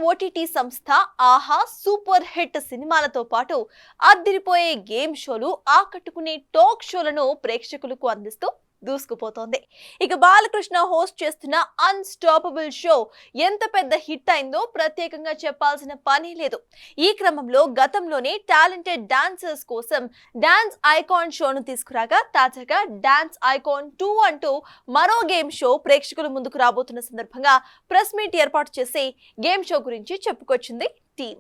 OTT సంస్థ ఆహా super hit సినిమాలతో పాటు అద్దిరిపోయే గేమ్ షోలు ఆకట్టుకునే టాక్ షోలను ప్రేక్షకులకు అందిస్తూ దూసుకుపోతోంది. ఇక బాలకృష్ణ హోస్ట్ చేస్తున్న అన్స్టాపబుల్ షో ఎంత పెద్ద హిట్ అయిందో ప్రత్యేకంగా చెప్పాల్సిన పని లేదు. ఈ క్రమంలో గతంలోనే టాలెంటెడ్ డాన్సర్స్ కోసం డాన్స్ ఐకాన్ షోను తీసుకురాగా తాజాగా డాన్స్ ఐకాన్ 2 అంటూ మరో గేమ్ షో ప్రేక్షకుల ముందుకు రాబోతున్న సందర్భంగా ప్రెస్ మీట్ ఏర్పాటు చేసి గేమ్ షో గురించి చెప్పుకొచ్చింది టీం.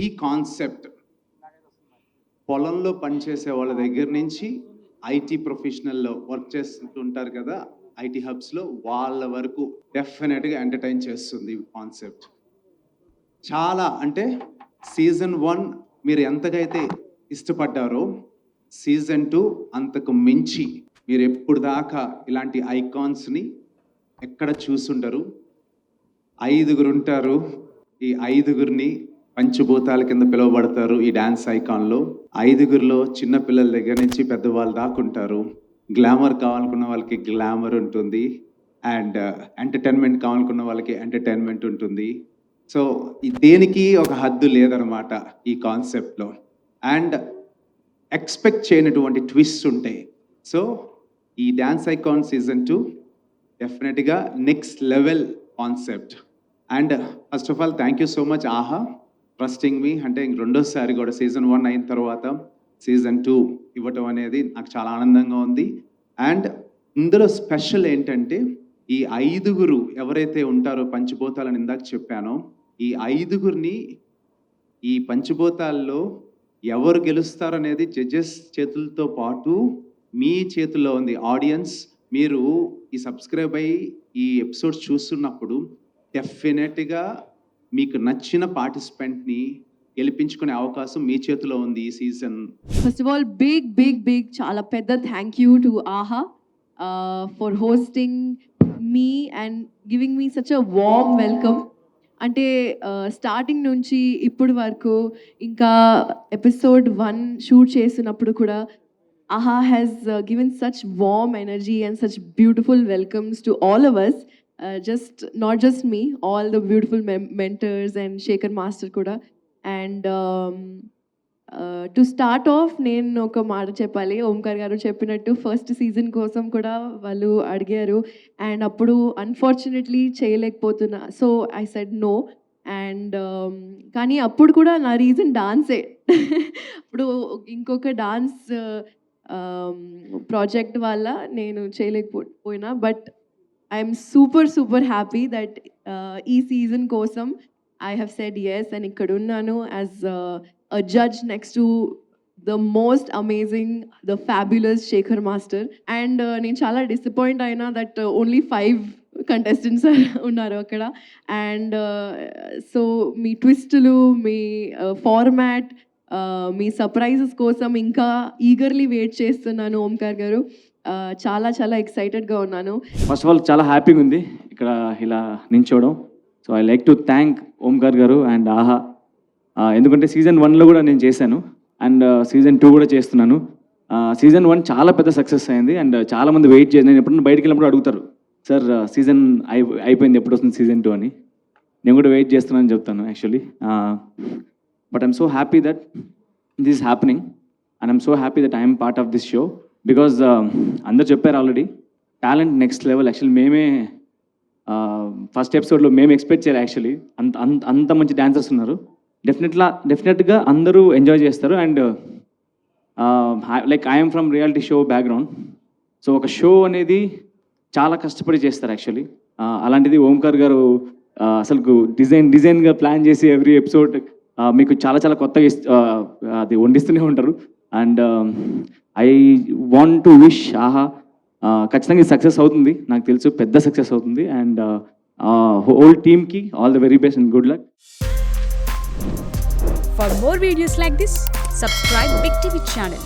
ఈ కాన్సెప్ట్ పొలంలో పనిచేసే వాళ్ళ దగ్గర నుంచి ఐటీ ప్రొఫెషనల్లో వర్క్ చేస్తుంటారు కదా, ఐటీ హబ్స్లో వాళ్ళ వరకు డెఫినెట్గా ఎంటర్టైన్ చేస్తుంది ఈ కాన్సెప్ట్. చాలా అంటే సీజన్ 1 మీరు ఎంతకైతే ఇష్టపడ్డారో సీజన్ 2 అంతకు మించి మీరు ఎప్పుడు దాకా ఇలాంటి ఐకాన్స్ని ఎక్కడ చూసుండరు. 5 ఉంటారు. ఈ 5 పంచభూతాల కింద పిలువబడతారు ఈ డ్యాన్స్ ఐకాన్లో. 5 చిన్న పిల్లల దగ్గర నుంచి పెద్దవాళ్ళు దాకుంటారు. గ్లామర్ కావాలనుకున్న వాళ్ళకి గ్లామర్ ఉంటుంది, అండ్ ఎంటర్టైన్మెంట్ కావాలనుకున్న వాళ్ళకి ఎంటర్టైన్మెంట్ ఉంటుంది. సో దేనికి ఒక హద్దు లేదనమాట ఈ కాన్సెప్ట్లో. అండ్ ఎక్స్పెక్ట్ చేయనటువంటి ట్విస్ట్ ఉంటాయి. సో ఈ డ్యాన్స్ ఐకాన్ సీజన్ 2 డెఫినెట్గా next level concept. And first of all thank you so much ఆహా ట్రస్టింగ్ మీ. అంటే రెండోసారి కూడా సీజన్ 1 అయిన తర్వాత సీజన్ 2 ఇవ్వటం అనేది నాకు చాలా ఆనందంగా ఉంది. అండ్ ఇందులో స్పెషల్ ఏంటంటే ఈ 5 ఎవరైతే ఉంటారో పంచభూతాలని ఇందాక చెప్పానో, ఈ 5 ఈ పంచభూతాల్లో ఎవరు గెలుస్తారనేది జడ్జెస్ చేతులతో పాటు మీ చేతుల్లో ఉంది. ఆడియన్స్ మీరు ఈ సబ్స్క్రైబ్ అయ్యి ఈ ఎపిసోడ్స్ చూస్తున్నప్పుడు డెఫినెట్గా మీకు నచ్చిన పార్టిసిపెంట్ని గెలిపించుకునే అవకాశం మీ చేతిలో ఉంది ఈ season. First of all big చాలా పెద్ద thank you to Aha for hosting me and giving me such a warm welcome. అంటే స్టార్టింగ్ నుంచి ఇప్పటి వరకు ఇంకా ఎపిసోడ్ 1 షూట్ చేసినప్పుడు కూడా Aha has given such warm energy and such beautiful welcomes to all of us. Not just me, all the beautiful mentors and Shekhar Master kuda. And to start off నేను ఒక మాట చెప్పాలి. ఓంకార్ గారు చెప్పినట్టు ఫస్ట్ సీజన్ కోసం కూడా వాళ్ళు అడిగారు అండ్ అప్పుడు అన్ఫార్చునేట్లీ చేయలేకపోతున్నా. So I said no. And కానీ అప్పుడు కూడా నా రీజన్ డాన్సే. ఇప్పుడు ఇంకొక డాన్స్ ప్రాజెక్ట్ వల్ల నేను చేయలేకపోయినా, but I'm super happy that ee season kosam I have said yes and ikkadunnanu as a judge next to the most amazing, the fabulous Shekhar Master. And nenu chala disappoint aina that only 5 contestants unnaru akkada. And so me twistlu, me format, me surprises కోసం ఇంకా eagerly wait చేస్తున్నాను ఓంకార్ గారు. చాలా ఎక్సైటెడ్గా ఉన్నాను. First of all చాలా హ్యాపీగా ఉంది ఇక్కడ ఇలా నించోవడం. So I like to thank Omkar గారు అండ్ ఆహా. ఎందుకంటే సీజన్ 1లో కూడా నేను చేశాను అండ్ సీజన్ 2 కూడా చేస్తున్నాను. సీజన్ 1 చాలా పెద్ద సక్సెస్ అయింది అండ్ చాలామంది వెయిట్ చేసి నేను ఎప్పుడైనా బయటికి వెళ్ళినప్పుడు అడుగుతారు, సార్ సీజన్ అయిపోయింది ఎప్పుడు వస్తుంది సీజన్ 2 అని. నేను కూడా వెయిట్ చేస్తున్నానని చెప్తాను actually. But I'm so happy that this is happening and I'm so happy that I'm part of this show. Because అందరు చెప్పారు already talent next level. Actually మేమే ఫస్ట్ ఎపిసోడ్లో మేము ఎక్స్పెక్ట్ చేయాలి. యాక్చువల్లీ అంత మంచి డాన్సర్స్ ఉన్నారు. డెఫినెట్గా అందరూ ఎంజాయ్ చేస్తారు. And like I'm from reality show background. So ఒక షో అనేది చాలా కష్టపడి చేస్తారు యాక్చువల్లీ. అలాంటిది ఓంకార్ గారు అసలు డిజైన్గా ప్లాన్ చేసి ఎవ్రీ ఎపిసోడ్ మీకు చాలా కొత్తగా అది వండిస్తూనే ఉంటారు. And I want to wish ఆహా ఖచ్చితంగా సక్సెస్ అవుతుంది, నాకు తెలుసు పెద్ద సక్సెస్ అవుతుంది. అండ్ హోల్ టీమ్కి all the very best and good luck. For more videos like this, subscribe Big TV channel.